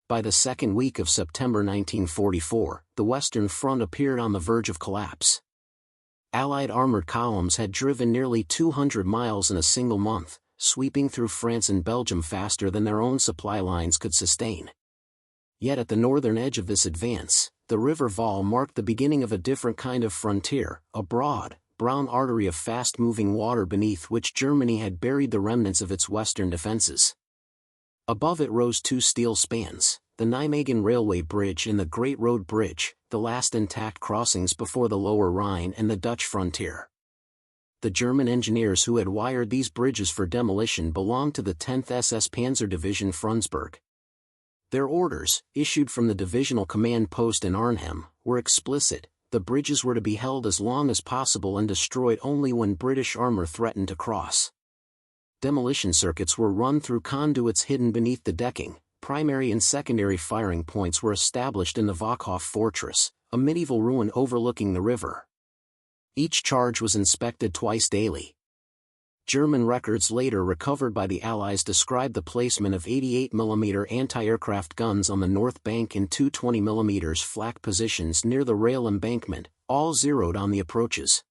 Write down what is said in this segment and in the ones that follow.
By the second week of September 1944, the Western Front appeared on the verge of collapse. Allied armored columns had driven nearly 200 miles in a single month, sweeping through France and Belgium faster than their own supply lines could sustain. Yet at the northern edge of this advance, the River Waal marked the beginning of a different kind of frontier, a broad, brown artery of fast-moving water beneath which Germany had buried the remnants of its western defenses. Above it rose two steel spans, the Nijmegen Railway Bridge and the Great Road Bridge, the last intact crossings before the Lower Rhine and the Dutch frontier. The German engineers who had wired these bridges for demolition belonged to the 10th SS Panzer Division Frundsberg. Their orders, issued from the divisional command post in Arnhem, were explicit: the bridges were to be held as long as possible and destroyed only when British armor threatened to cross. Demolition circuits were run through conduits hidden beneath the decking. Primary and secondary firing points were established in the Waakhof Fortress, a medieval ruin overlooking the river. Each charge was inspected twice daily. German records later recovered by the Allies described the placement of 88mm anti-aircraft guns on the north bank in two 20mm flak positions near the rail embankment, all zeroed on the approaches.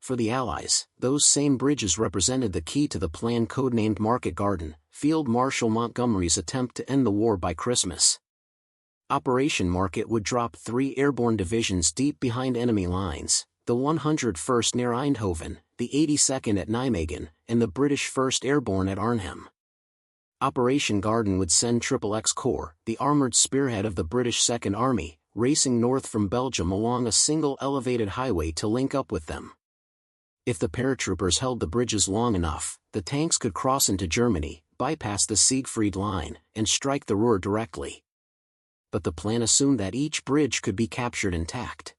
For the Allies, those same bridges represented the key to the plan codenamed Market Garden, Field Marshal Montgomery's attempt to end the war by Christmas. Operation Market would drop 3 airborne divisions deep behind enemy lines, the 101st near Eindhoven, the 82nd at Nijmegen, and the British 1st Airborne at Arnhem. Operation Garden would send XXX Corps, the armored spearhead of the British Second Army, racing north from Belgium along a single elevated highway to link up with them. If the paratroopers held the bridges long enough, the tanks could cross into Germany, bypass the Siegfried Line, and strike the Ruhr directly. But the plan assumed that each bridge could be captured intact.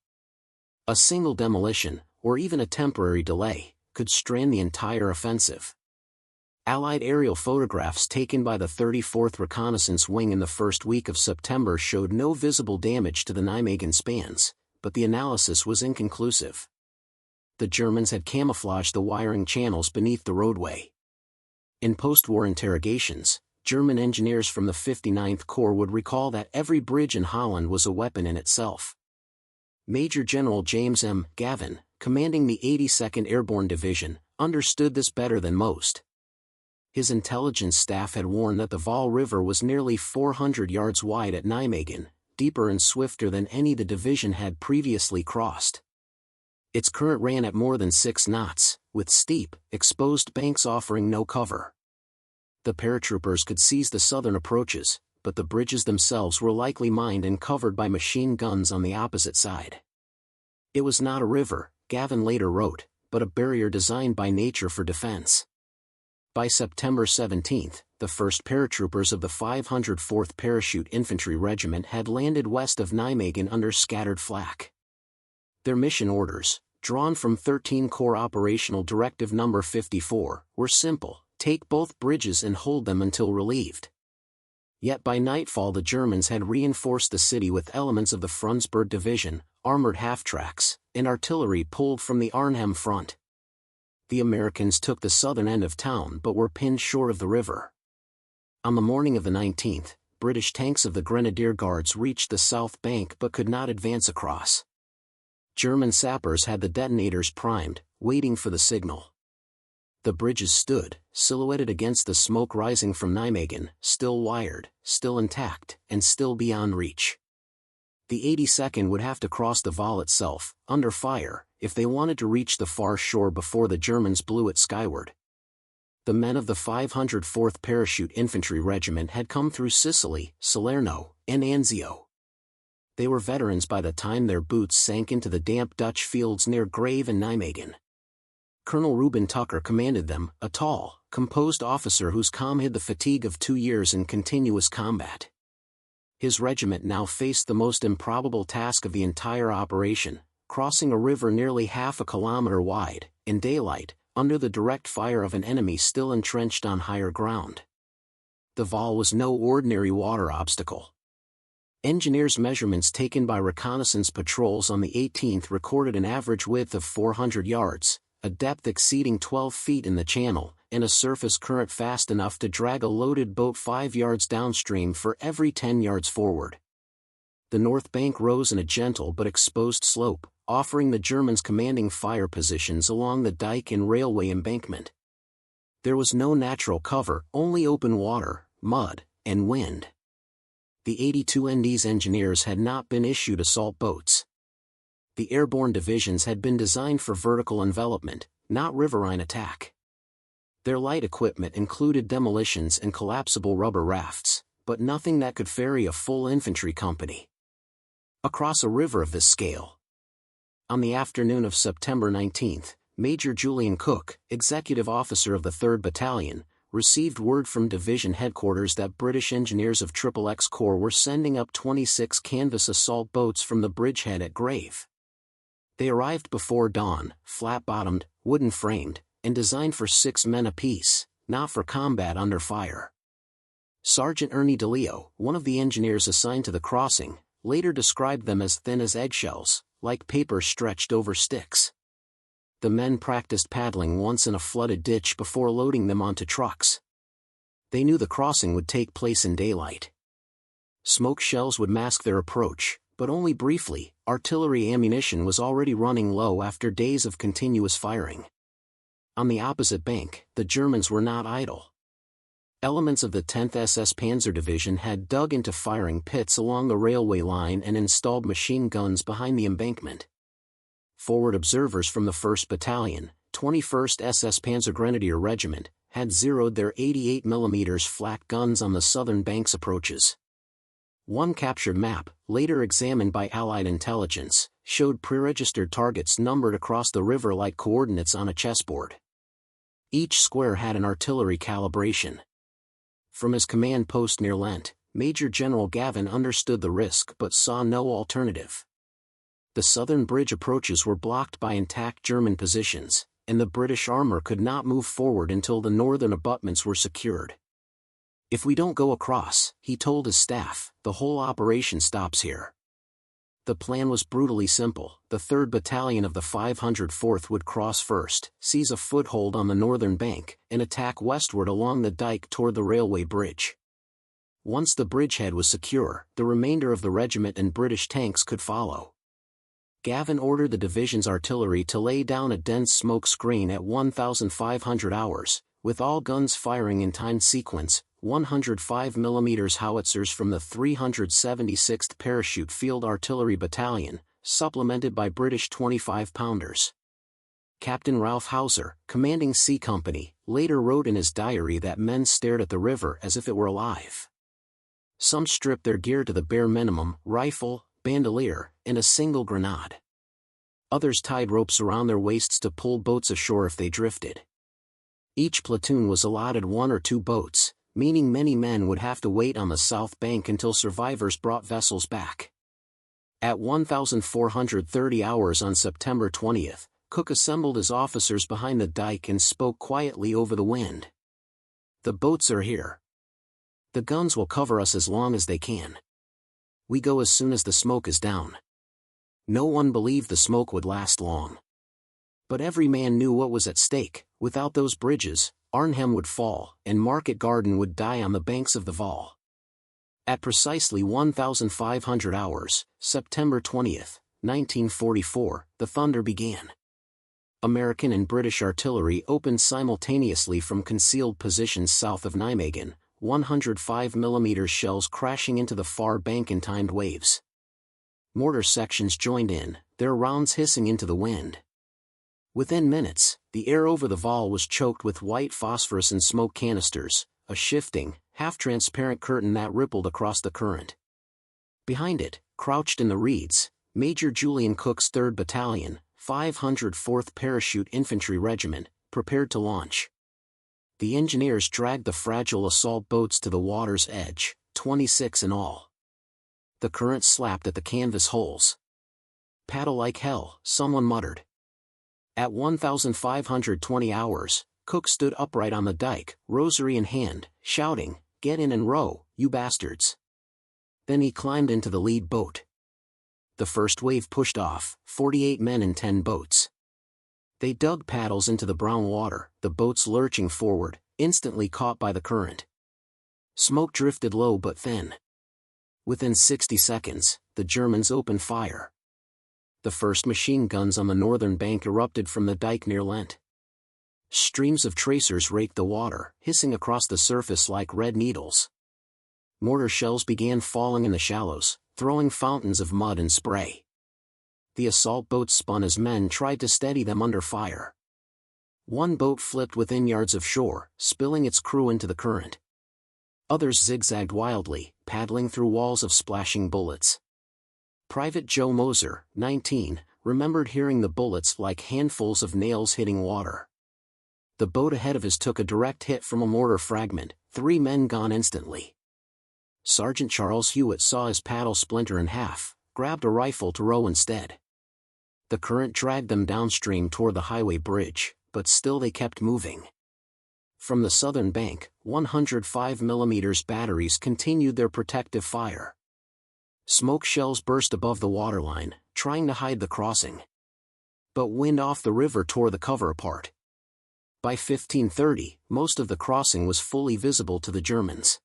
A single demolition, or even a temporary delay, could strand the entire offensive. Allied aerial photographs taken by the 34th Reconnaissance Wing in the first week of September showed no visible damage to the Nijmegen spans, but the analysis was inconclusive. The Germans had camouflaged the wiring channels beneath the roadway. In post-war interrogations, German engineers from the 59th Corps would recall that every bridge in Holland was a weapon in itself. Major General James M. Gavin, commanding the 82nd Airborne Division, understood this better than most. His intelligence staff had warned that the Waal River was nearly 400 yards wide at Nijmegen, deeper and swifter than any the division had previously crossed. Its current ran at more than 6 knots, with steep, exposed banks offering no cover. The paratroopers could seize the southern approaches, but the bridges themselves were likely mined and covered by machine guns on the opposite side. It was not a river, Gavin later wrote, but a barrier designed by nature for defense. By September 17, the 1st paratroopers of the 504th Parachute Infantry Regiment had landed west of Nijmegen under scattered flak. Their mission orders, drawn from 13 Corps Operational Directive No. 54, were simple: take both bridges and hold them until relieved. Yet by nightfall the Germans had reinforced the city with elements of the Frundsberg Division, armored half-tracks, and artillery pulled from the Arnhem front. The Americans took the southern end of town but were pinned short of the river. On the morning of the 19th, British tanks of the Grenadier Guards reached the south bank but could not advance across. German sappers had the detonators primed, waiting for the signal. The bridges stood, silhouetted against the smoke rising from Nijmegen, still wired, still intact, and still beyond reach. The 82nd would have to cross the Waal itself, under fire, if they wanted to reach the far shore before the Germans blew it skyward. The men of the 504th Parachute Infantry Regiment had come through Sicily, Salerno, and Anzio. They were veterans by the time their boots sank into the damp Dutch fields near Grave and Nijmegen. Colonel Reuben Tucker commanded them, a tall, composed officer whose calm hid the fatigue of 2 years in continuous combat. His regiment now faced the most improbable task of the entire operation, crossing a river nearly half a kilometer wide, in daylight, under the direct fire of an enemy still entrenched on higher ground. The Waal was no ordinary water obstacle. Engineers' measurements taken by reconnaissance patrols on the 18th recorded an average width of 400 yards, a depth exceeding 12 feet in the channel, and a surface current fast enough to drag a loaded boat 5 yards downstream for every 10 yards forward. The north bank rose in a gentle but exposed slope, offering the Germans commanding fire positions along the dike and railway embankment. There was no natural cover, only open water, mud, and wind. The 82 ND's engineers had not been issued assault boats. The airborne divisions had been designed for vertical envelopment, not riverine attack. Their light equipment included demolitions and collapsible rubber rafts, but nothing that could ferry a full infantry company across a river of this scale. On the afternoon of September 19, Major Julian Cook, executive officer of the 3rd Battalion, received word from division headquarters that British engineers of XXX Corps were sending up 26 canvas assault boats from the bridgehead at Grave. They arrived before dawn, flat-bottomed, wooden-framed, and designed for 6 men apiece, not for combat under fire. Sergeant Ernie DeLeo, one of the engineers assigned to the crossing, later described them as thin as eggshells, like paper stretched over sticks. The men practiced paddling once in a flooded ditch before loading them onto trucks. They knew the crossing would take place in daylight. Smoke shells would mask their approach, but only briefly. Artillery ammunition was already running low after days of continuous firing. On the opposite bank, the Germans were not idle. Elements of the 10th SS Panzer Division had dug into firing pits along the railway line and installed machine guns behind the embankment. Forward observers from the 1st Battalion, 21st SS Panzergrenadier Regiment, had zeroed their 88mm flak guns on the southern bank's approaches. One captured map, later examined by Allied intelligence, showed pre-registered targets numbered across the river like coordinates on a chessboard. Each square had an artillery calibration. From his command post near Lent, Major General Gavin understood the risk but saw no alternative. The southern bridge approaches were blocked by intact German positions, and the British armor could not move forward until the northern abutments were secured. "If we don't go across," he told his staff, "the whole operation stops here." The plan was brutally simple. The 3rd Battalion of the 504th would cross first, seize a foothold on the northern bank, and attack westward along the dike toward the railway bridge. Once the bridgehead was secure, the remainder of the regiment and British tanks could follow. Gavin ordered the division's artillery to lay down a dense smoke screen at 1,500 hours, with all guns firing in timed sequence. 105mm howitzers from the 376th Parachute Field Artillery Battalion, supplemented by British 25-pounders. Captain Ralph Hauser, commanding C Company, later wrote in his diary that men stared at the river as if it were alive. Some stripped their gear to the bare minimum, rifle, bandolier, and a single grenade. Others tied ropes around their waists to pull boats ashore if they drifted. Each platoon was allotted 1 or 2 boats, meaning many men would have to wait on the south bank until survivors brought vessels back. At 1,430 hours on September 20th, Cook assembled his officers behind the dike and spoke quietly over the wind. "The boats are here. The guns will cover us as long as they can. We go as soon as the smoke is down." No one believed the smoke would last long. But every man knew what was at stake. Without those bridges, Arnhem would fall, and Market Garden would die on the banks of the Waal. At precisely 1,500 hours, September 20th, 1944, the thunder began. American and British artillery opened simultaneously from concealed positions south of Nijmegen, 105mm shells crashing into the far bank in timed waves. Mortar sections joined in, their rounds hissing into the wind. Within minutes, the air over the Waal was choked with white phosphorescent smoke canisters, a shifting, half-transparent curtain that rippled across the current. Behind it, crouched in the reeds, Major Julian Cook's 3rd Battalion, 504th Parachute Infantry Regiment, prepared to launch. The engineers dragged the fragile assault boats to the water's edge, 26 in all. The current slapped at the canvas holes. "Paddle like hell," someone muttered. At 1,520 hours, Cook stood upright on the dike, rosary in hand, shouting, "Get in and row, you bastards." Then he climbed into the lead boat. The first wave pushed off, 48 men in 10 boats. They dug paddles into the brown water, the boats lurching forward, instantly caught by the current. Smoke drifted low but thin. Within 60 seconds, the Germans opened fire. The first machine guns on the northern bank erupted from the dike near Lent. Streams of tracers raked the water, hissing across the surface like red needles. Mortar shells began falling in the shallows, throwing fountains of mud and spray. The assault boats spun as men tried to steady them under fire. One boat flipped within yards of shore, spilling its crew into the current. Others zigzagged wildly, paddling through walls of splashing bullets. Private Joe Moser, 19, remembered hearing the bullets like handfuls of nails hitting water. The boat ahead of his took a direct hit from a mortar fragment, 3 men gone instantly. Sergeant Charles Hewitt saw his paddle splinter in half, grabbed a rifle to row instead. The current dragged them downstream toward the highway bridge, but still they kept moving. From the southern bank, 105mm batteries continued their protective fire. Smoke shells burst above the waterline, trying to hide the crossing. But wind off the river tore the cover apart. By 1530, most of the crossing was fully visible to the Germans.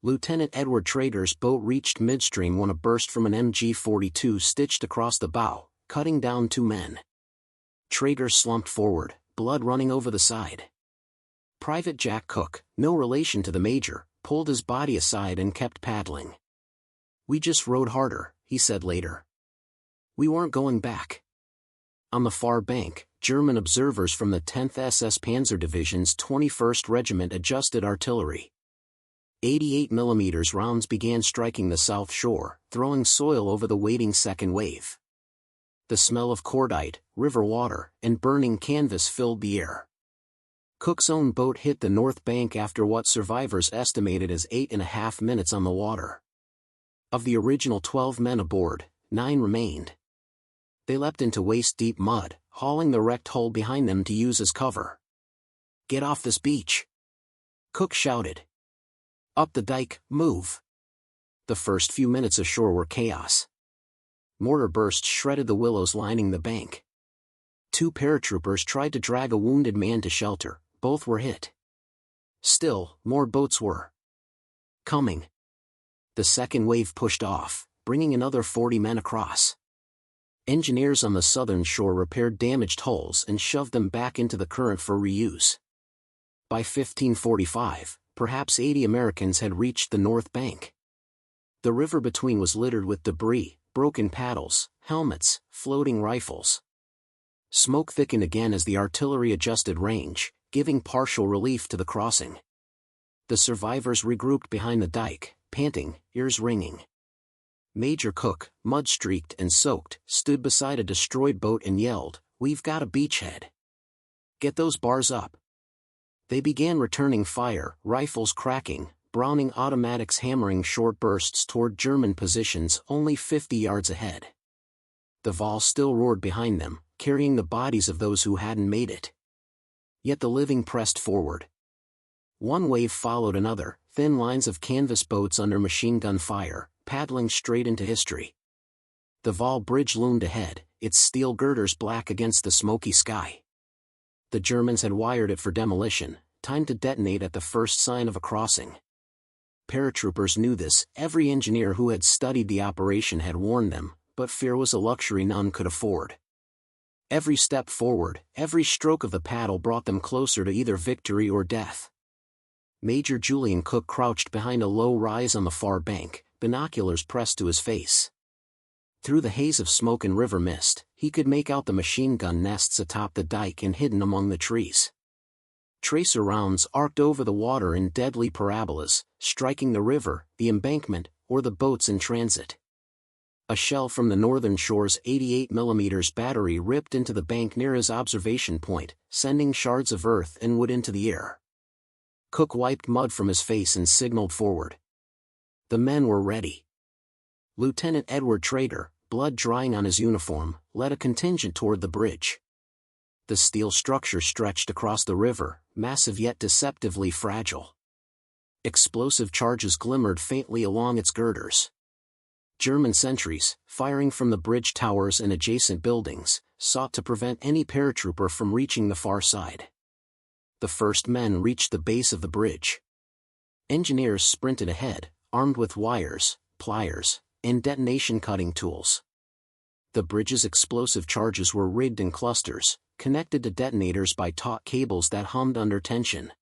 Lieutenant Edward Trader's boat reached midstream when a burst from an MG-42 stitched across the bow, cutting down 2 men. Trader slumped forward, blood running over the side. Private Jack Cook, no relation to the major, pulled his body aside and kept paddling. "We just rowed harder," he said later. "We weren't going back." On the far bank, German observers from the 10th SS Panzer Division's 21st Regiment adjusted artillery. 88mm rounds began striking the south shore, throwing soil over the waiting second wave. The smell of cordite, river water, and burning canvas filled the air. Cook's own boat hit the north bank after what survivors estimated as 8.5 minutes on the water. Of the original 12 men aboard, 9 remained. They leapt into waist-deep mud, hauling the wrecked hull behind them to use as cover. "Get off this beach!" Cook shouted. "Up the dike, move!" The first few minutes ashore were chaos. Mortar bursts shredded the willows lining the bank. 2 paratroopers tried to drag a wounded man to shelter, both were hit. Still, more boats were coming. The second wave pushed off, bringing another 40 men across. Engineers on the southern shore repaired damaged hulls and shoved them back into the current for reuse. By 1545, perhaps 80 Americans had reached the north bank. The river between was littered with debris, broken paddles, helmets, floating rifles. Smoke thickened again as the artillery adjusted range, giving partial relief to the crossing. The survivors regrouped behind the dike, panting, ears ringing. Major Cook, mud-streaked and soaked, stood beside a destroyed boat and yelled, "We've got a beachhead. Get those bars up." They began returning fire, rifles cracking, Browning automatics hammering short bursts toward German positions only 50 yards ahead. The Waal still roared behind them, carrying the bodies of those who hadn't made it. Yet the living pressed forward. One wave followed another, thin lines of canvas boats under machine gun fire, paddling straight into history. The Waal bridge loomed ahead, its steel girders black against the smoky sky. The Germans had wired it for demolition, timed to detonate at the first sign of a crossing. Paratroopers knew this, every engineer who had studied the operation had warned them, but fear was a luxury none could afford. Every step forward, every stroke of the paddle brought them closer to either victory or death. Major Julian Cook crouched behind a low rise on the far bank, binoculars pressed to his face. Through the haze of smoke and river mist, he could make out the machine gun nests atop the dike and hidden among the trees. Tracer rounds arced over the water in deadly parabolas, striking the river, the embankment, or the boats in transit. A shell from the northern shore's 88mm battery ripped into the bank near his observation point, sending shards of earth and wood into the air. Cook wiped mud from his face and signaled forward. The men were ready. Lieutenant Edward Trader, blood drying on his uniform, led a contingent toward the bridge. The steel structure stretched across the river, massive yet deceptively fragile. Explosive charges glimmered faintly along its girders. German sentries, firing from the bridge towers and adjacent buildings, sought to prevent any paratrooper from reaching the far side. The first men reached the base of the bridge. Engineers sprinted ahead, armed with wires, pliers, and detonation cutting tools. The bridge's explosive charges were rigged in clusters, connected to detonators by taut cables that hummed under tension.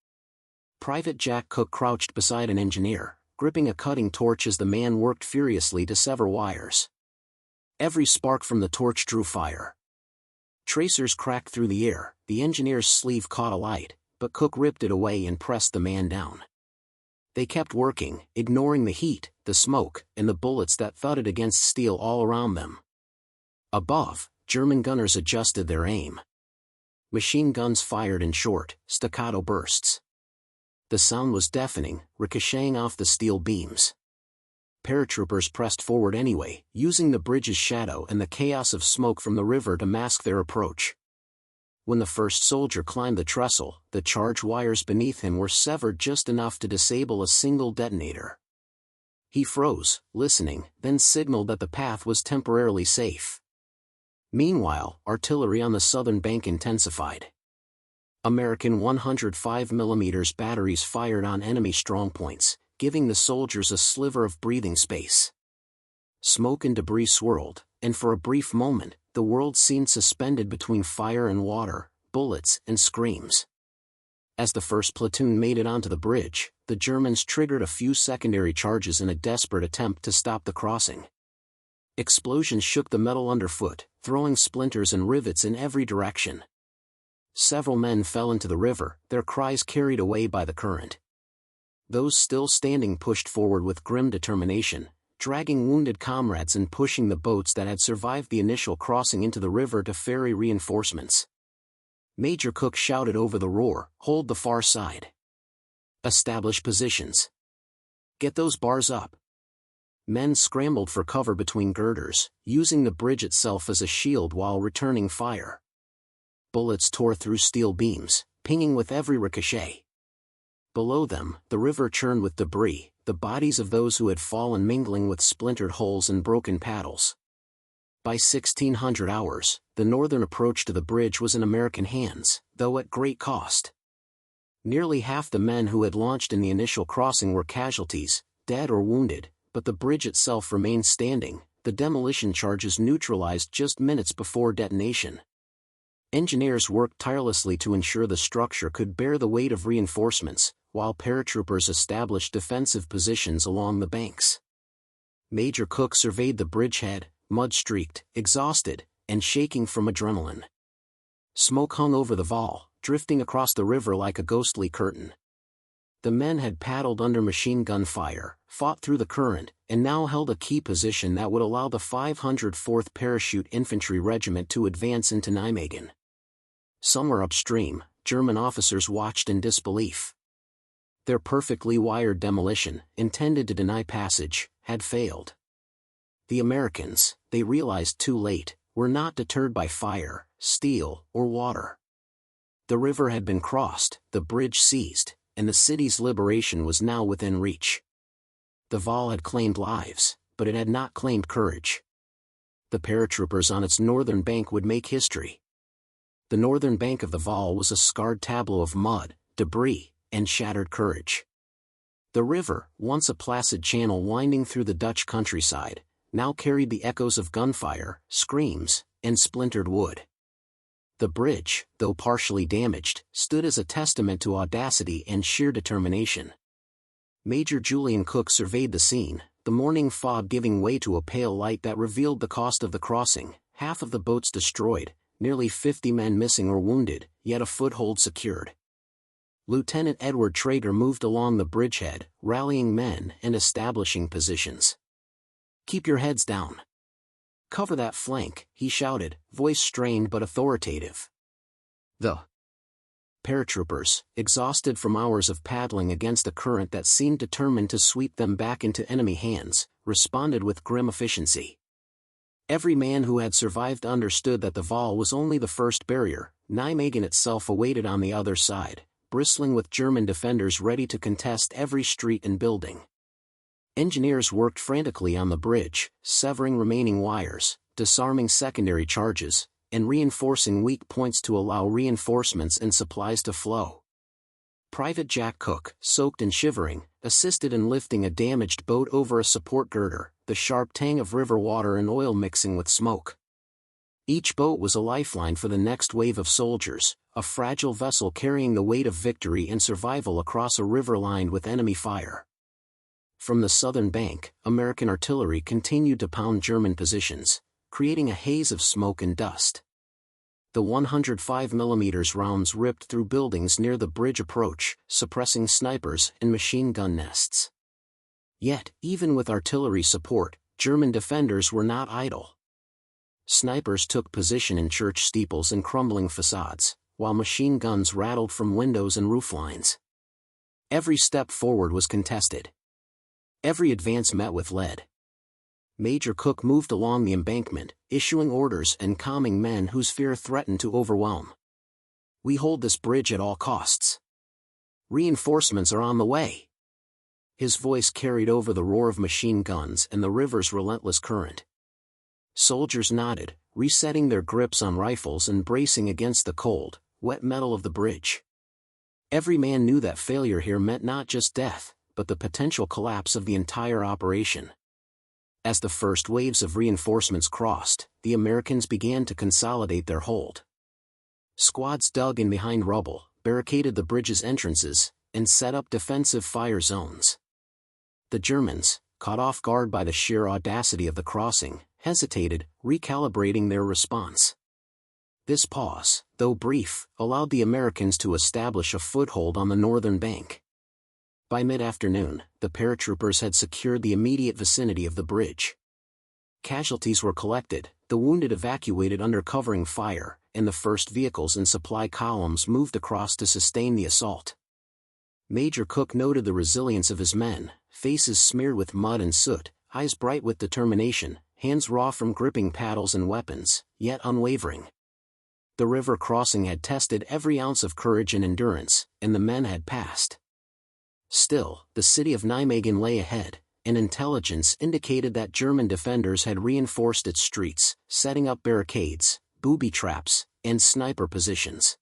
Private Jack Cook crouched beside an engineer, gripping a cutting torch as the man worked furiously to sever wires. Every spark from the torch drew fire. Tracers cracked through the air, the engineer's sleeve caught a light, but Cook ripped it away and pressed the man down. They kept working, ignoring the heat, the smoke, and the bullets that thudded against steel all around them. Above, German gunners adjusted their aim. Machine guns fired in short, staccato bursts. The sound was deafening, ricocheting off the steel beams. Paratroopers pressed forward anyway, using the bridge's shadow and the chaos of smoke from the river to mask their approach. When the first soldier climbed the trestle, the charge wires beneath him were severed just enough to disable a single detonator. He froze, listening, then signaled that the path was temporarily safe. Meanwhile, artillery on the southern bank intensified. American 105mm batteries fired on enemy strongpoints, giving the soldiers a sliver of breathing space. Smoke and debris swirled, and for a brief moment, the world seemed suspended between fire and water, bullets and screams. As the first platoon made it onto the bridge, the Germans triggered a few secondary charges in a desperate attempt to stop the crossing. Explosions shook the metal underfoot, throwing splinters and rivets in every direction. Several men fell into the river, their cries carried away by the current. Those still standing pushed forward with grim determination, dragging wounded comrades and pushing the boats that had survived the initial crossing into the river to ferry reinforcements. Major Cook shouted over the roar, "Hold the far side. Establish positions. Get those bars up." Men scrambled for cover between girders, using the bridge itself as a shield while returning fire. Bullets tore through steel beams, pinging with every ricochet. Below them, the river churned with debris, the bodies of those who had fallen mingling with splintered hulls and broken paddles. By 1600 hours, the northern approach to the bridge was in American hands, though at great cost. Nearly half the men who had launched in the initial crossing were casualties, dead or wounded, but the bridge itself remained standing, the demolition charges neutralized just minutes before detonation. Engineers worked tirelessly to ensure the structure could bear the weight of reinforcements, while paratroopers established defensive positions along the banks. Major Cook surveyed the bridgehead, mud-streaked, exhausted, and shaking from adrenaline. Smoke hung over the Waal, drifting across the river like a ghostly curtain. The men had paddled under machine gun fire, fought through the current, and now held a key position that would allow the 504th Parachute Infantry Regiment to advance into Nijmegen. Somewhere upstream, German officers watched in disbelief. Their perfectly wired demolition, intended to deny passage, had failed. The Americans, they realized too late, were not deterred by fire, steel, or water. The river had been crossed, the bridge seized, and the city's liberation was now within reach. The Waal had claimed lives, but it had not claimed courage. The paratroopers on its northern bank would make history. The northern bank of the Waal was a scarred tableau of mud, debris, and shattered courage. The river, once a placid channel winding through the Dutch countryside, now carried the echoes of gunfire, screams, and splintered wood. The bridge, though partially damaged, stood as a testament to audacity and sheer determination. Major Julian Cook surveyed the scene, the morning fog giving way to a pale light that revealed the cost of the crossing, half of the boats destroyed, nearly 50 men missing or wounded, yet a foothold secured. Lieutenant Edward Traeger moved along the bridgehead, rallying men and establishing positions. "Keep your heads down. Cover that flank," he shouted, voice strained but authoritative. The paratroopers, exhausted from hours of paddling against a current that seemed determined to sweep them back into enemy hands, responded with grim efficiency. Every man who had survived understood that the Waal was only the first barrier. Nijmegen itself awaited on the other side, bristling with German defenders ready to contest every street and building. Engineers worked frantically on the bridge, severing remaining wires, disarming secondary charges, and reinforcing weak points to allow reinforcements and supplies to flow. Private Jack Cook, soaked and shivering, assisted in lifting a damaged boat over a support girder, the sharp tang of river water and oil mixing with smoke. Each boat was a lifeline for the next wave of soldiers, a fragile vessel carrying the weight of victory and survival across a river lined with enemy fire. From the southern bank, American artillery continued to pound German positions, creating a haze of smoke and dust. The 105mm rounds ripped through buildings near the bridge approach, suppressing snipers and machine gun nests. Yet, even with artillery support, German defenders were not idle. Snipers took position in church steeples and crumbling facades, while machine guns rattled from windows and rooflines. Every step forward was contested. Every advance met with lead. Major Cook moved along the embankment, issuing orders and calming men whose fear threatened to overwhelm. "We hold this bridge at all costs. Reinforcements are on the way." His voice carried over the roar of machine guns and the river's relentless current. Soldiers nodded, resetting their grips on rifles and bracing against the cold, wet metal of the bridge. Every man knew that failure here meant not just death, but the potential collapse of the entire operation. As the first waves of reinforcements crossed, the Americans began to consolidate their hold. Squads dug in behind rubble, barricaded the bridge's entrances, and set up defensive fire zones. The Germans, caught off guard by the sheer audacity of the crossing, hesitated, recalibrating their response. This pause, though brief, allowed the Americans to establish a foothold on the northern bank. By mid-afternoon, the paratroopers had secured the immediate vicinity of the bridge. Casualties were collected, the wounded evacuated under covering fire, and the first vehicles and supply columns moved across to sustain the assault. Major Cook noted the resilience of his men, faces smeared with mud and soot, eyes bright with determination, hands raw from gripping paddles and weapons, yet unwavering. The river crossing had tested every ounce of courage and endurance, and the men had passed. Still, the city of Nijmegen lay ahead, and intelligence indicated that German defenders had reinforced its streets, setting up barricades, booby traps, and sniper positions.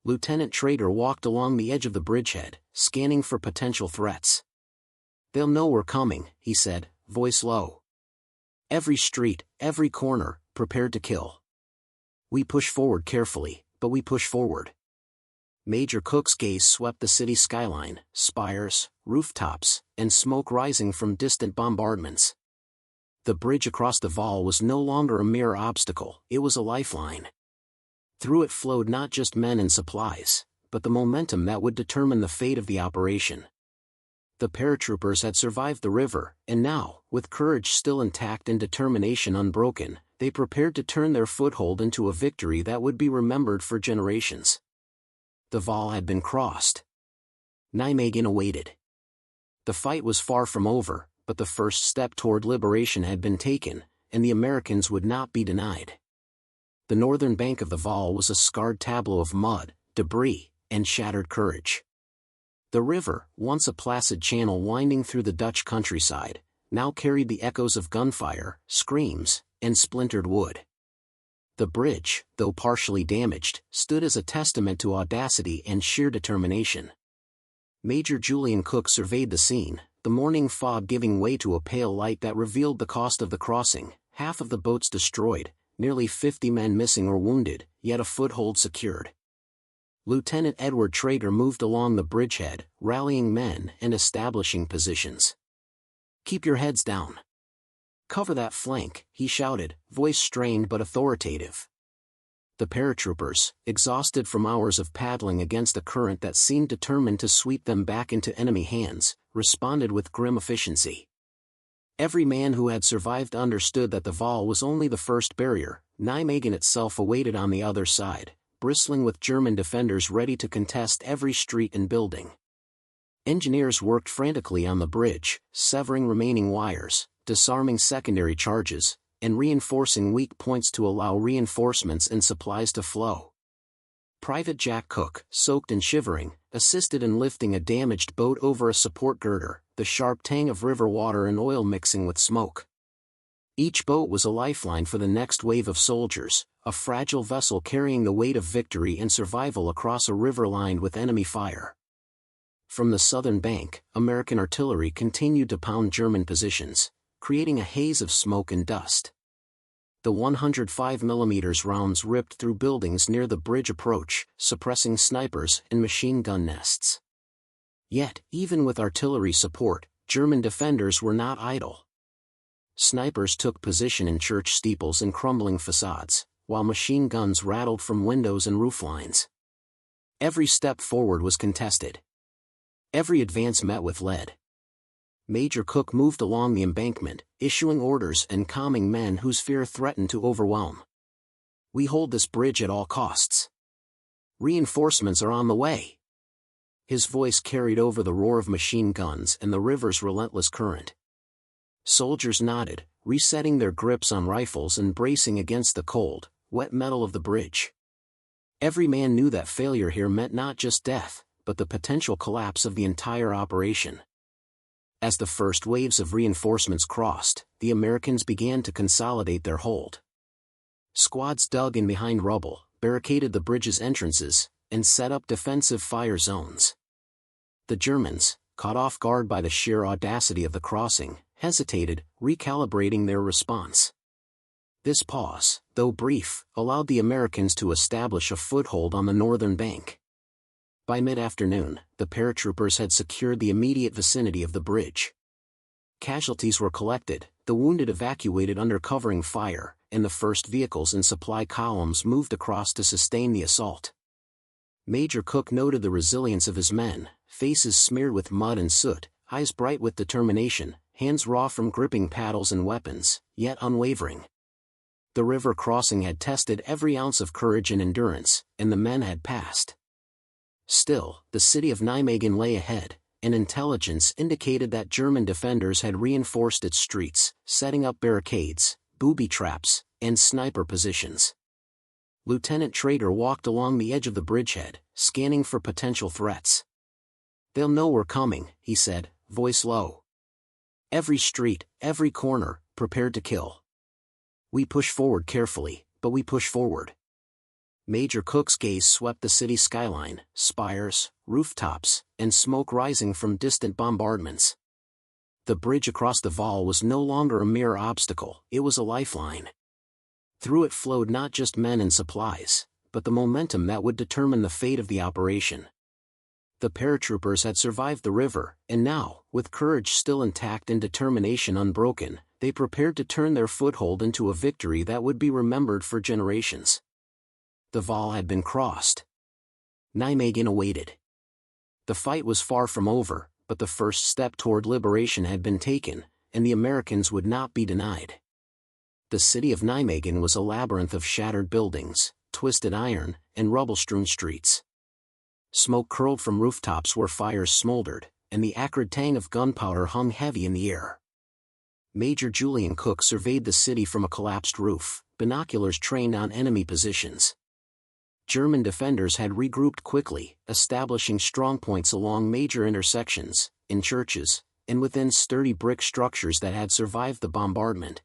Lieutenant Trader walked along the edge of the bridgehead, scanning for potential threats. "They'll know we're coming," he said, voice low. "Every street, every corner, prepared to kill. We push forward carefully, but we push forward." Major Cook's gaze swept the city skyline, spires, rooftops, and smoke rising from distant bombardments. The bridge across the Waal was no longer a mere obstacle, it was a lifeline. Through it flowed not just men and supplies, but the momentum that would determine the fate of the operation. The paratroopers had survived the river, and now, with courage still intact and determination unbroken, they prepared to turn their foothold into a victory that would be remembered for generations. The Waal had been crossed. Nijmegen awaited. The fight was far from over, but the first step toward liberation had been taken, and the Americans would not be denied. The northern bank of the Waal was a scarred tableau of mud, debris, and shattered courage. The river, once a placid channel winding through the Dutch countryside, now carried the echoes of gunfire, screams, and splintered wood. The bridge, though partially damaged, stood as a testament to audacity and sheer determination. Major Julian Cook surveyed the scene, the morning fog giving way to a pale light that revealed the cost of the crossing, half of the boats destroyed, nearly 50 men missing or wounded, yet a foothold secured. Lieutenant Edward Traeger moved along the bridgehead, rallying men and establishing positions. "Keep your heads down. Cover that flank," he shouted, voice strained but authoritative. The paratroopers, exhausted from hours of paddling against a current that seemed determined to sweep them back into enemy hands, responded with grim efficiency. Every man who had survived understood that the Waal was only the first barrier. Nijmegen itself awaited on the other side, bristling with German defenders ready to contest every street and building. Engineers worked frantically on the bridge, severing remaining wires, disarming secondary charges, and reinforcing weak points to allow reinforcements and supplies to flow. Private Jack Cook, soaked and shivering, assisted in lifting a damaged boat over a support girder, the sharp tang of river water and oil mixing with smoke. Each boat was a lifeline for the next wave of soldiers, a fragile vessel carrying the weight of victory and survival across a river lined with enemy fire. From the southern bank, American artillery continued to pound German positions, creating a haze of smoke and dust. The 105mm rounds ripped through buildings near the bridge approach, suppressing snipers and machine gun nests. Yet, even with artillery support, German defenders were not idle. Snipers took position in church steeples and crumbling facades, while machine guns rattled from windows and rooflines. Every step forward was contested. Every advance met with lead. Major Cook moved along the embankment, issuing orders and calming men whose fear threatened to overwhelm. "We hold this bridge at all costs. Reinforcements are on the way." His voice carried over the roar of machine guns and the river's relentless current. Soldiers nodded, resetting their grips on rifles and bracing against the cold, wet metal of the bridge. Every man knew that failure here meant not just death, but the potential collapse of the entire operation. As the first waves of reinforcements crossed, the Americans began to consolidate their hold. Squads dug in behind rubble, barricaded the bridge's entrances, and set up defensive fire zones. The Germans, caught off guard by the sheer audacity of the crossing, hesitated, recalibrating their response. This pause, though brief, allowed the Americans to establish a foothold on the northern bank. By mid-afternoon, the paratroopers had secured the immediate vicinity of the bridge. Casualties were collected, the wounded evacuated under covering fire, and the first vehicles and supply columns moved across to sustain the assault. Major Cook noted the resilience of his men, faces smeared with mud and soot, eyes bright with determination, hands raw from gripping paddles and weapons, yet unwavering. The river crossing had tested every ounce of courage and endurance, and the men had passed. Still, the city of Nijmegen lay ahead, and intelligence indicated that German defenders had reinforced its streets, setting up barricades, booby traps, and sniper positions. Lieutenant Trader walked along the edge of the bridgehead, scanning for potential threats. "They'll know we're coming," he said, voice low. "Every street, every corner, prepared to kill. We push forward carefully, but we push forward." Major Cook's gaze swept the city skyline, spires, rooftops, and smoke rising from distant bombardments. The bridge across the Waal was no longer a mere obstacle, it was a lifeline. Through it flowed not just men and supplies, but the momentum that would determine the fate of the operation. The paratroopers had survived the river, and now, with courage still intact and determination unbroken, they prepared to turn their foothold into a victory that would be remembered for generations. The Waal had been crossed. Nijmegen awaited. The fight was far from over, but the first step toward liberation had been taken, and the Americans would not be denied. The city of Nijmegen was a labyrinth of shattered buildings, twisted iron, and rubble-strewn streets. Smoke curled from rooftops where fires smoldered, and the acrid tang of gunpowder hung heavy in the air. Major Julian Cook surveyed the city from a collapsed roof, binoculars trained on enemy positions. German defenders had regrouped quickly, establishing strongpoints along major intersections, in churches, and within sturdy brick structures that had survived the bombardment.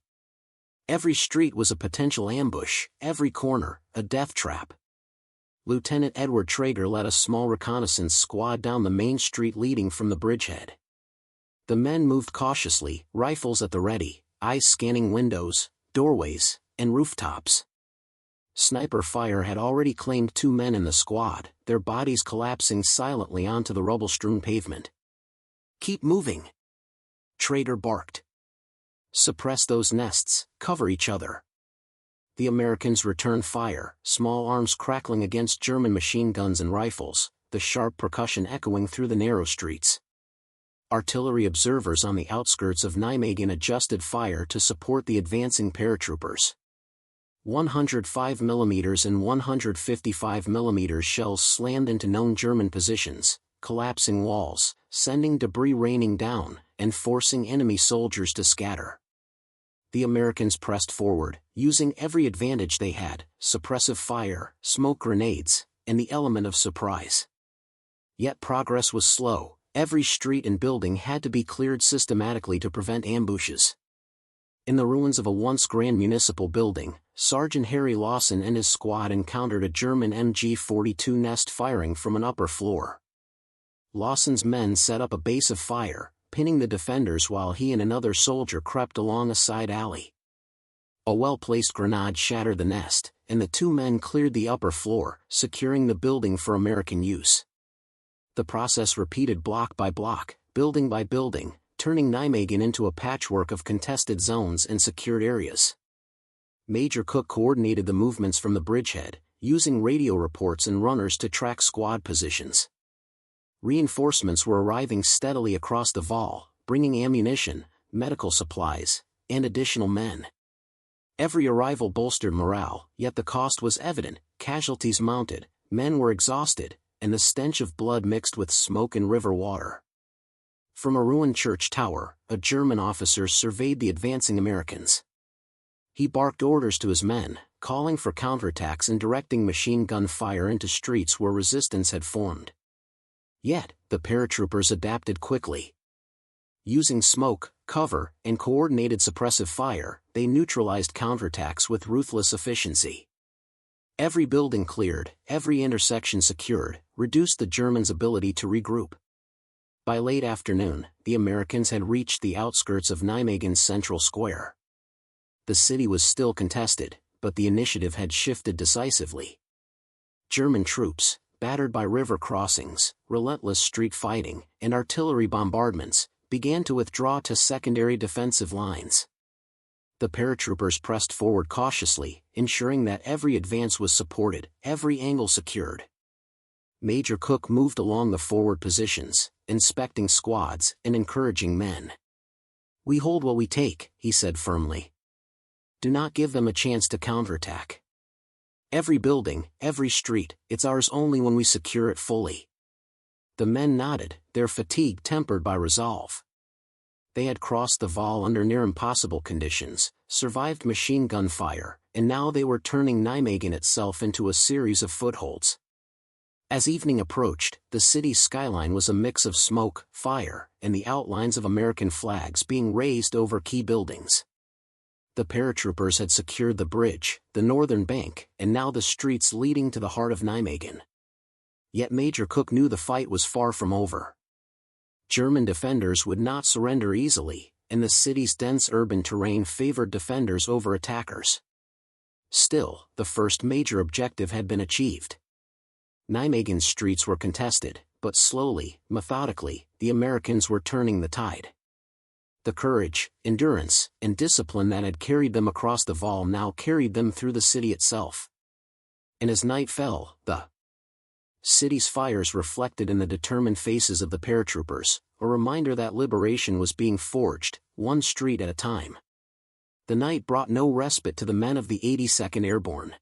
Every street was a potential ambush, every corner, a death trap. Lieutenant Edward Traeger led a small reconnaissance squad down the main street leading from the bridgehead. The men moved cautiously, rifles at the ready, eyes scanning windows, doorways, and rooftops. Sniper fire had already claimed 2 men in the squad, their bodies collapsing silently onto the rubble-strewn pavement. "Keep moving!" Trader barked. "Suppress those nests, cover each other." The Americans returned fire, small arms crackling against German machine guns and rifles, the sharp percussion echoing through the narrow streets. Artillery observers on the outskirts of Nijmegen adjusted fire to support the advancing paratroopers. 105mm and 155mm shells slammed into known German positions, collapsing walls, sending debris raining down, and forcing enemy soldiers to scatter. The Americans pressed forward, using every advantage they had, suppressive fire, smoke grenades, and the element of surprise. Yet progress was slow, every street and building had to be cleared systematically to prevent ambushes. In the ruins of a once grand municipal building, Sergeant Harry Lawson and his squad encountered a German MG-42 nest firing from an upper floor. Lawson's men set up a base of fire, pinning the defenders while he and another soldier crept along a side alley. A well-placed grenade shattered the nest, and the two men cleared the upper floor, securing the building for American use. The process repeated block by block, building by building, turning Nijmegen into a patchwork of contested zones and secured areas. Major Cook coordinated the movements from the bridgehead, using radio reports and runners to track squad positions. Reinforcements were arriving steadily across the Waal, bringing ammunition, medical supplies, and additional men. Every arrival bolstered morale, yet the cost was evident: casualties mounted, men were exhausted, and the stench of blood mixed with smoke and river water. From a ruined church tower, a German officer surveyed the advancing Americans. He barked orders to his men, calling for counterattacks and directing machine gun fire into streets where resistance had formed. Yet, the paratroopers adapted quickly. Using smoke, cover, and coordinated suppressive fire, they neutralized counterattacks with ruthless efficiency. Every building cleared, every intersection secured, reduced the Germans' ability to regroup. By late afternoon, the Americans had reached the outskirts of Nijmegen's central square. The city was still contested, but the initiative had shifted decisively. German troops, battered by river crossings, relentless street fighting, and artillery bombardments, began to withdraw to secondary defensive lines. The paratroopers pressed forward cautiously, ensuring that every advance was supported, every angle secured. Major Cook moved along the forward positions, inspecting squads and encouraging men. "We hold what we take," he said firmly. "Do not give them a chance to counterattack. Every building, every street, it's ours only when we secure it fully." The men nodded, their fatigue tempered by resolve. They had crossed the Waal under near impossible conditions, survived machine gun fire, and now they were turning Nijmegen itself into a series of footholds. As evening approached, the city's skyline was a mix of smoke, fire, and the outlines of American flags being raised over key buildings. The paratroopers had secured the bridge, the northern bank, and now the streets leading to the heart of Nijmegen. Yet Major Cook knew the fight was far from over. German defenders would not surrender easily, and the city's dense urban terrain favored defenders over attackers. Still, the first major objective had been achieved. Nijmegen's streets were contested, but slowly, methodically, the Americans were turning the tide. The courage, endurance, and discipline that had carried them across the Waal now carried them through the city itself. And as night fell, the city's fires reflected in the determined faces of the paratroopers, a reminder that liberation was being forged, one street at a time. The night brought no respite to the men of the 82nd Airborne.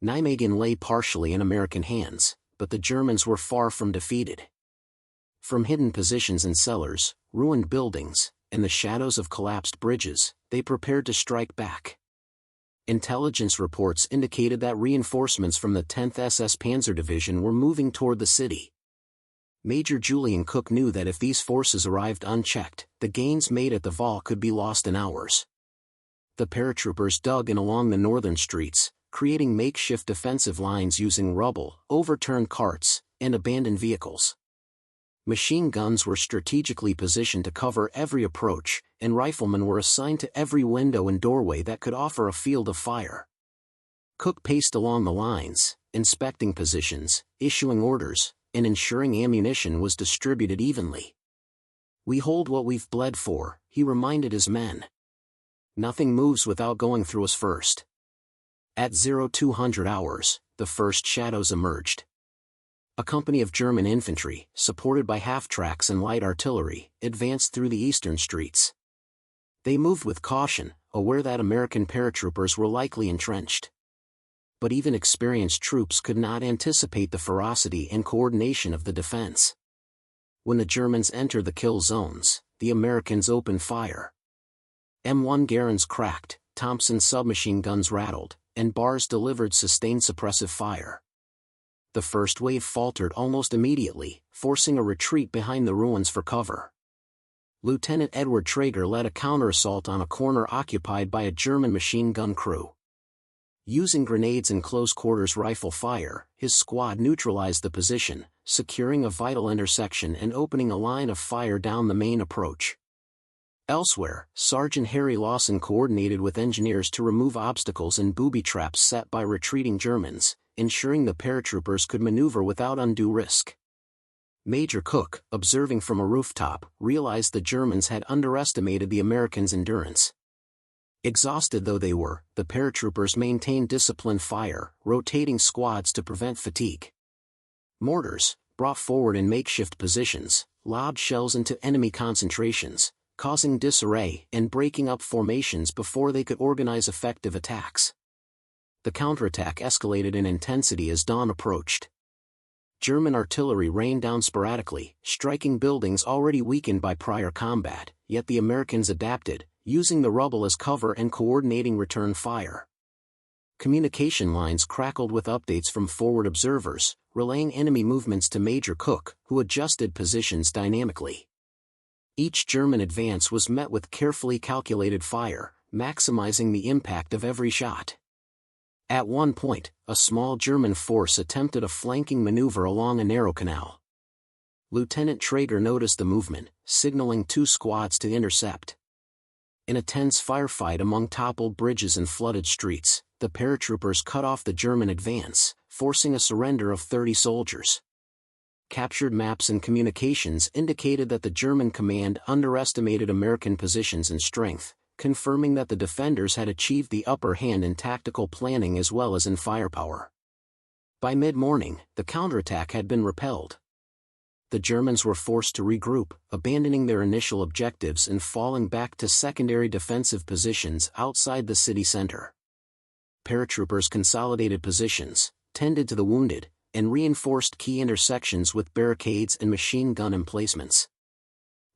Nijmegen lay partially in American hands, but the Germans were far from defeated. From hidden positions in cellars, ruined buildings, and the shadows of collapsed bridges, they prepared to strike back. Intelligence reports indicated that reinforcements from the 10th SS Panzer Division were moving toward the city. Major Julian Cook knew that if these forces arrived unchecked, the gains made at the Waal could be lost in hours. The paratroopers dug in along the northern streets, creating makeshift defensive lines using rubble, overturned carts, and abandoned vehicles. Machine guns were strategically positioned to cover every approach, and riflemen were assigned to every window and doorway that could offer a field of fire. Cook paced along the lines, inspecting positions, issuing orders, and ensuring ammunition was distributed evenly. "We hold what we've bled for," he reminded his men. "Nothing moves without going through us first." At 0200 hours, the first shadows emerged. A company of German infantry, supported by half-tracks and light artillery, advanced through the eastern streets. They moved with caution, aware that American paratroopers were likely entrenched. But even experienced troops could not anticipate the ferocity and coordination of the defense. When the Germans entered the kill zones, the Americans opened fire. M1 Garand's cracked, Thompson submachine guns rattled, and bars delivered sustained suppressive fire. The first wave faltered almost immediately, forcing a retreat behind the ruins for cover. Lieutenant Edward Traeger led a counterassault on a corner occupied by a German machine gun crew. Using grenades and close-quarters rifle fire, his squad neutralized the position, securing a vital intersection and opening a line of fire down the main approach. Elsewhere, Sergeant Harry Lawson coordinated with engineers to remove obstacles and booby traps set by retreating Germans, ensuring the paratroopers could maneuver without undue risk. Major Cook, observing from a rooftop, realized the Germans had underestimated the Americans' endurance. Exhausted though they were, the paratroopers maintained disciplined fire, rotating squads to prevent fatigue. Mortars, brought forward in makeshift positions, lobbed shells into enemy concentrations, causing disarray and breaking up formations before they could organize effective attacks. The counterattack escalated in intensity as dawn approached. German artillery rained down sporadically, striking buildings already weakened by prior combat, yet the Americans adapted, using the rubble as cover and coordinating return fire. Communication lines crackled with updates from forward observers, relaying enemy movements to Major Cook, who adjusted positions dynamically. Each German advance was met with carefully calculated fire, maximizing the impact of every shot. At one point, a small German force attempted a flanking maneuver along a narrow canal. Lieutenant Traeger noticed the movement, signaling two squads to intercept. In a tense firefight among toppled bridges and flooded streets, the paratroopers cut off the German advance, forcing a surrender of 30 soldiers. Captured maps and communications indicated that the German command underestimated American positions and strength, confirming that the defenders had achieved the upper hand in tactical planning as well as in firepower. By mid-morning, the counterattack had been repelled. The Germans were forced to regroup, abandoning their initial objectives and falling back to secondary defensive positions outside the city center. Paratroopers consolidated positions, tended to the wounded, and reinforced key intersections with barricades and machine gun emplacements.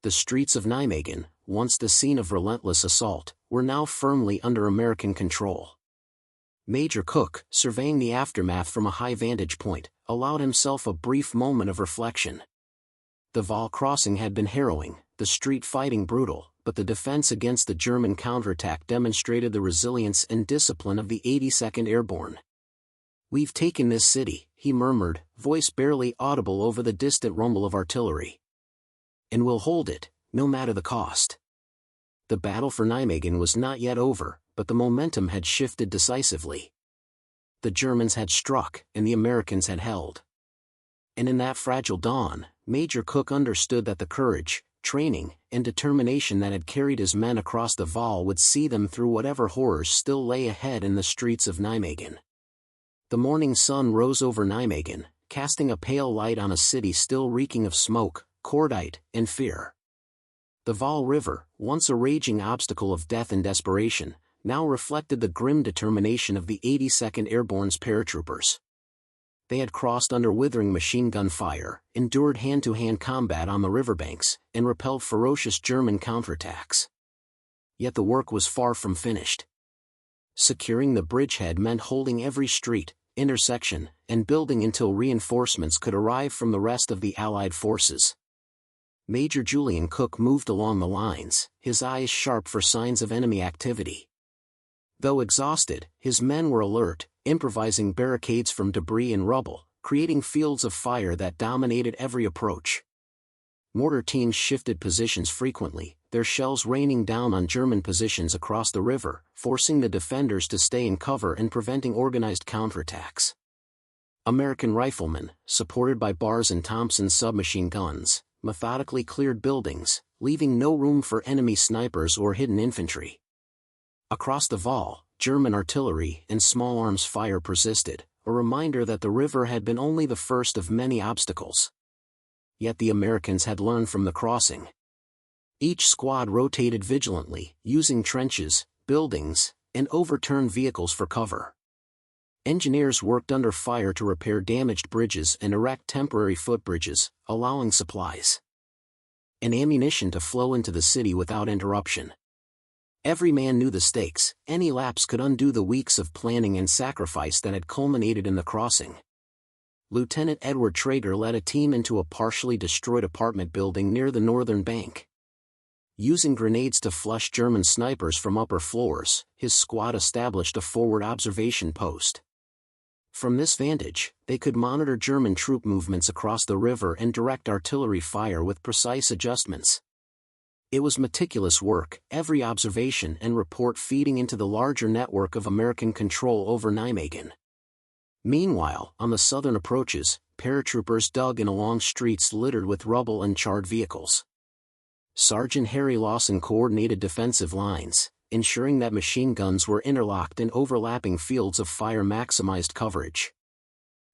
The streets of Nijmegen, once the scene of relentless assault, were now firmly under American control. Major Cook, surveying the aftermath from a high vantage point, allowed himself a brief moment of reflection. The Waal crossing had been harrowing, the street fighting brutal, but the defense against the German counterattack demonstrated the resilience and discipline of the 82nd Airborne. "We've taken this city," he murmured, voice barely audible over the distant rumble of artillery. "And we'll hold it, no matter the cost." The battle for Nijmegen was not yet over, but the momentum had shifted decisively. The Germans had struck, and the Americans had held. And in that fragile dawn, Major Cook understood that the courage, training, and determination that had carried his men across the Waal would see them through whatever horrors still lay ahead in the streets of Nijmegen. The morning sun rose over Nijmegen, casting a pale light on a city still reeking of smoke, cordite, and fear. The Waal River, once a raging obstacle of death and desperation, now reflected the grim determination of the 82nd Airborne's paratroopers. They had crossed under withering machine gun fire, endured hand-to-hand combat on the riverbanks, and repelled ferocious German counterattacks. Yet the work was far from finished. Securing the bridgehead meant holding every street, intersection, and building until reinforcements could arrive from the rest of the Allied forces. Major Julian Cook moved along the lines, his eyes sharp for signs of enemy activity. Though exhausted, his men were alert, improvising barricades from debris and rubble, creating fields of fire that dominated every approach. Mortar teams shifted positions frequently, their shells raining down on German positions across the river, forcing the defenders to stay in cover and preventing organized counterattacks. American riflemen, supported by Barr's and Thompson's submachine guns, methodically cleared buildings, leaving no room for enemy snipers or hidden infantry. Across the Waal, German artillery and small arms fire persisted, a reminder that the river had been only the first of many obstacles. Yet the Americans had learned from the crossing. Each squad rotated vigilantly, using trenches, buildings, and overturned vehicles for cover. Engineers worked under fire to repair damaged bridges and erect temporary footbridges, allowing supplies and ammunition to flow into the city without interruption. Every man knew the stakes, any lapse could undo the weeks of planning and sacrifice that had culminated in the crossing. Lieutenant Edward Traeger led a team into a partially destroyed apartment building near the northern bank. Using grenades to flush German snipers from upper floors, his squad established a forward observation post. From this vantage, they could monitor German troop movements across the river and direct artillery fire with precise adjustments. It was meticulous work, every observation and report feeding into the larger network of American control over Nijmegen. Meanwhile, on the southern approaches, paratroopers dug in along streets littered with rubble and charred vehicles. Sergeant Harry Lawson coordinated defensive lines, ensuring that machine guns were interlocked and overlapping fields of fire maximized coverage.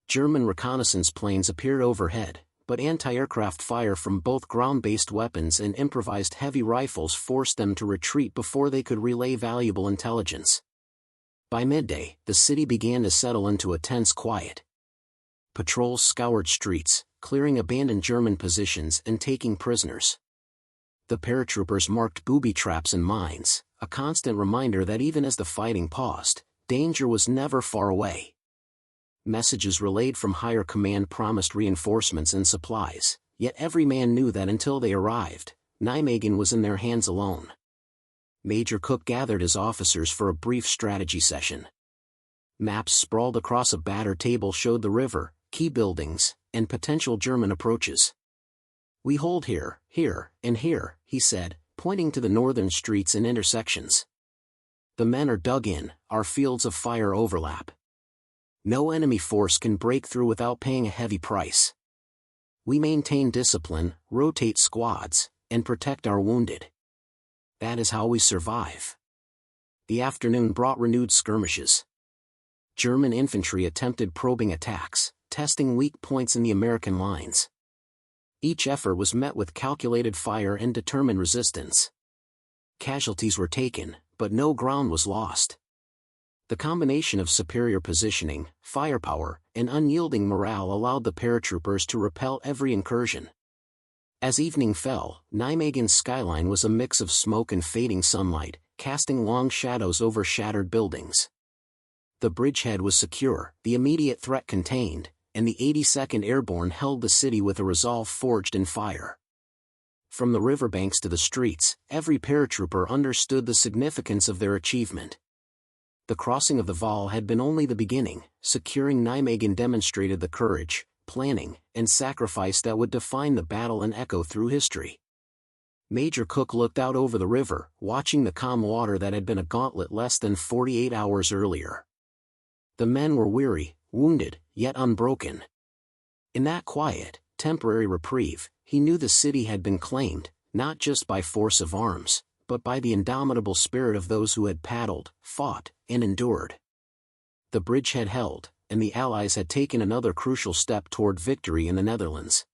German reconnaissance planes appeared overhead, but anti-aircraft fire from both ground-based weapons and improvised heavy rifles forced them to retreat before they could relay valuable intelligence. By midday, the city began to settle into a tense quiet. Patrols scoured streets, clearing abandoned German positions and taking prisoners. The paratroopers marked booby traps and mines, a constant reminder that even as the fighting paused, danger was never far away. Messages relayed from higher command promised reinforcements and supplies, yet every man knew that until they arrived, Nijmegen was in their hands alone. Major Cook gathered his officers for a brief strategy session. Maps sprawled across a battered table showed the river, key buildings, and potential German approaches. "We hold here, here, and here," he said, pointing to the northern streets and intersections. "The men are dug in, our fields of fire overlap. No enemy force can break through without paying a heavy price. We maintain discipline, rotate squads, and protect our wounded. That is how we survive." The afternoon brought renewed skirmishes. German infantry attempted probing attacks, testing weak points in the American lines. Each effort was met with calculated fire and determined resistance. Casualties were taken, but no ground was lost. The combination of superior positioning, firepower, and unyielding morale allowed the paratroopers to repel every incursion. As evening fell, Nijmegen's skyline was a mix of smoke and fading sunlight, casting long shadows over shattered buildings. The bridgehead was secure, the immediate threat contained, and the 82nd Airborne held the city with a resolve forged in fire. From the riverbanks to the streets, every paratrooper understood the significance of their achievement. The crossing of the Waal had been only the beginning. Securing Nijmegen demonstrated the courage, planning, and sacrifice that would define the battle and echo through history. Major Cook looked out over the river, watching the calm water that had been a gauntlet less than 48 hours earlier. The men were weary, wounded, yet unbroken. In that quiet, temporary reprieve, he knew the city had been claimed, not just by force of arms, but by the indomitable spirit of those who had paddled, fought, and endured. The bridgehead held, and the Allies had taken another crucial step toward victory in the Netherlands.